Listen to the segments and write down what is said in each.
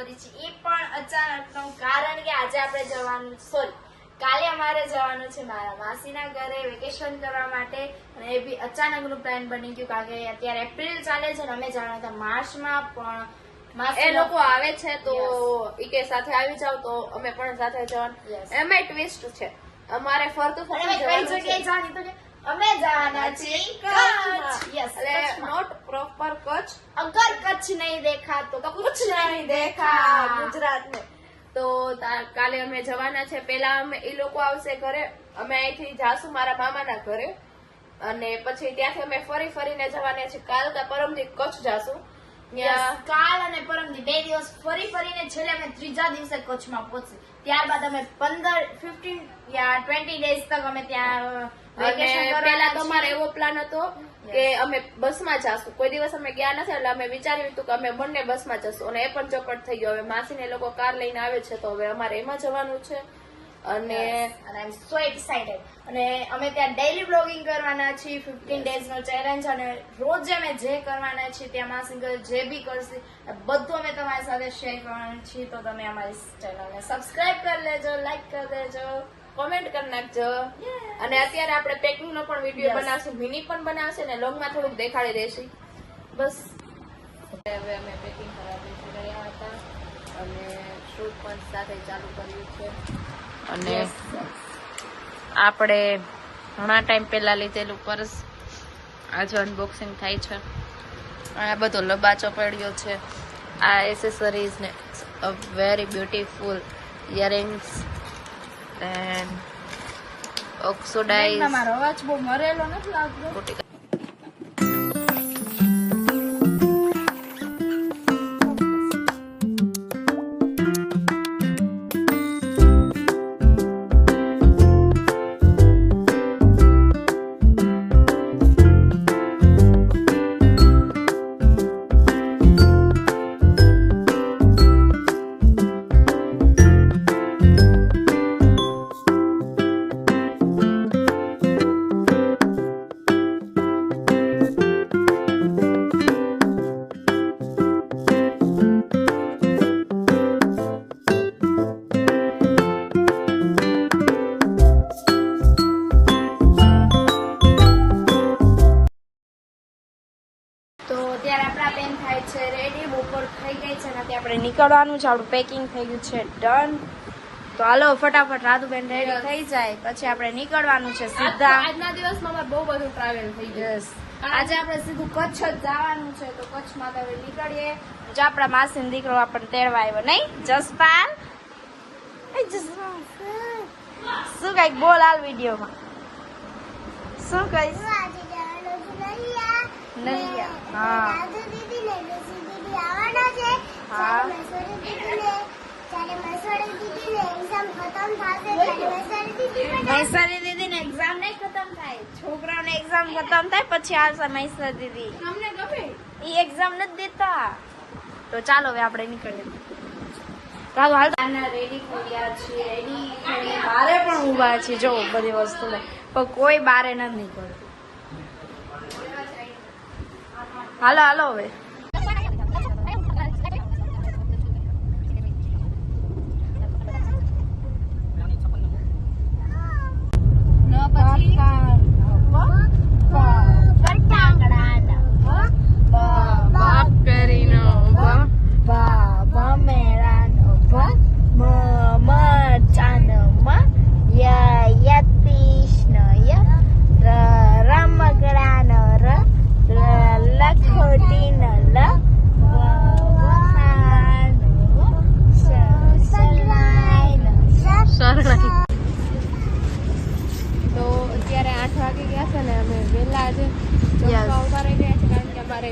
Story છે, એ પણ અચાનકનું કારણ કે આજે આપણે જવાનું કાલે અમારે જવાનું છે મારા માસીના ઘરે વેકેશન કરવા માટે અને એ બી અચાનકનું પ્લાન બની ગયું કારણ કે અત્યારે એપ્રિલ ચાલે છે અને અમે જવાના હતા માર્ચમાં પણ એ લોકો આવે છે તો ઈ કે સાથે આવી જાવ તો અમે પણ સાથે જવાનું. એમાં ટ્વિસ્ટ છે અમારે ફરતું કઈ જગ્યાએ જવાની તો અમે જવાના છીએ કચ્છ. યસ, એટલે નોટ પ્રોપર કચ્છ. અગર કચ્છ નહીં દેખા તો કુછ નહીં દેખા ગુજરાત ને. તો કાલે અમે જવાના છે. પેલા અમે એ લોકો આવશે ઘરે, અમે અહીંથી જાશું મારા મામાના ઘરે અને પછી ત્યાંથી અમે ફરીને જવાના છે. કાલ કા પરમથી કચ્છ જાશું. કાલ અને પરમદી 2 દિવસ ફરીને છેલ્લે અમે 3જા દિવસે કચ્છમાં પહોંચી. ત્યારબાદ અમે 15-15 યા 20 ડેઝ તક અમે ત્યાં વેકેશન કરવા. પેલા તમારે એવો પ્લાન હતો કે અમે બસમાં જાશું. કોઈ દિવસ અમે ગયા નથી એટલે અમે વિચાર્યું હતું કે અમે બંને બસમાં જશું અને એ પણ ચોપટ થઈ ગયો. હવે માસીને લોકો કાર લઈને આવે છે તો હવે અમારે એમાં જવાનું છે અને આઈ એમ સો એક્સાઇટેડ. અને અમે ત્યાં ડેઈલી બ્લોગિંગ કરવાના છીએ. 15 ડેઝ નો ચેલેન્જ અને રોજ અમે જે કરવાના છીએ ત્યાં માસી જે બી કરશે બધું અમે તમારી સાથે શેર કરવાના છીએ. તો તમે અમારી ચેનલને સબસ્ક્રાઇબ કરી લેજો, લાઈક કરી દેજો, કોમેન્ટ કરી નાખજો. અને અત્યારે આપણે પેકિંગ નો પણ વિડીયો બનાવશું, મિની પણ બનાવશે ને લોંગમાં થોડુંક દેખાડી દઈશું. બસ હવે અમે પેકિંગ કરવા બેસી રહ્યા હતા અને શૂટ પણ સાથે ચાલુ કર્યું છે. અને આપણે ઘણા ટાઈમ પહેલા લીધેલું પર્સ આજે અનબોક્સિંગ થાય છે. આ બધો લબાચો પડ્યો છે. આ એસેસરીઝ ને very beautiful earrings and oxidized. તમારો અવાજ બહુ મરેલો નથી લાગતો. રેડી બપોર થઈ ગઈ છે અને આપણે નીકળવાનું છે. આપણું પેકિંગ થઈ ગયું છે ડન. તો હાલો ફટાફટ રાધુબેન રેડી થઈ જાય પછી આપણે નીકળવાનું છે સીધા. આજના દિવસમાં અમારે બહુ બધું ટ્રાવેલ થઈ ગયું. આજે આપણે સીધું કચ્છ જ જવાનું છે તો કચ્છમાં તો હવે નીકળીએ. જો આપણા માસીનો દીકરો આપણને તેડવા આવ્યો નહીં જસપાલ. શું કઈક બોલ હાલ વિડીયોમાં શું કહીશ? મહેસારી દીદી ને એક્ઝામ નહીં ખતમ થાય, છોકરાઓને એક્ઝામ ખતમ થાય પછી આવશે મહેસારી દીદી. એ એક્ઝામ નથી દેતા. તો ચાલો હવે આપણે નીકળીએ. ચાલો હાલ રેડી થઈ ગયા છીએ. રેડી બારે પણ ઉભા છીએ જો બધી વસ્તુ પણ કોઈ બારે નથી નીકળતું. હાલો હાલો હવે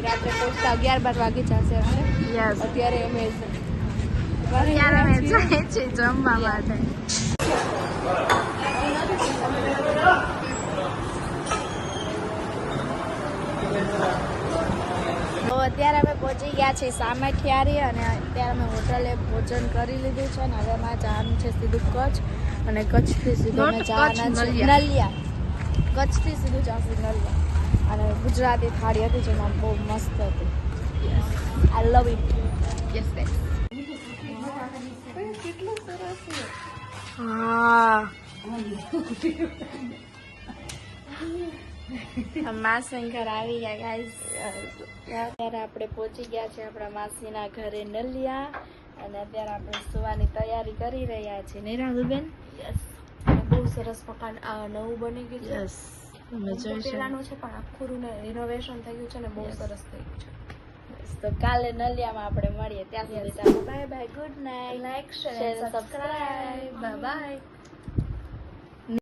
રાત્રે પહોંચતા 11-12 વાગી જશે. અત્યારે અમે જઈએ છીએ જમવા માટે. તો અત્યારે અમે પહોંચી ગયા છીએ સામખિયારી અને અત્યારે અમે હોટલે ભોજન કરી લીધું છે અને હવે અમારે જવાનું છે સીધું કચ્છ અને કચ્છથી સીધું અમે જવાના છે નલિયા. કચ્છથી સીધું જશું નલિયા. અને ગુજરાતી થાળી હતી જેમાં બહુ મસ્ત હતી. આઈ લવ ઇટ. યસ ગાઈસ કેટલું સરસ છે. હા માસી ઘર આવી ગયા ગાઈસ. અત્યારે આપણે પહોંચી ગયા છે આપણા માસીના ઘરે નલિયા અને અત્યારે આપણે સુવાની તૈયારી કરી રહ્યા છીએ ને રાહુલબેન. બહુ સરસ મકાન નવું બની ગયું છે. યસ તમે જોઈ શકો. પેલાનું છે પણ આખું રિનોવેશન થઈ ગયું છે ને બહુ સરસ થઈ ગયું છે. તો કાલે નલિયામાં આપણે મળીએ ત્યાં સુધી ચાલો bye bye good night like share Share, subscribe bye bye.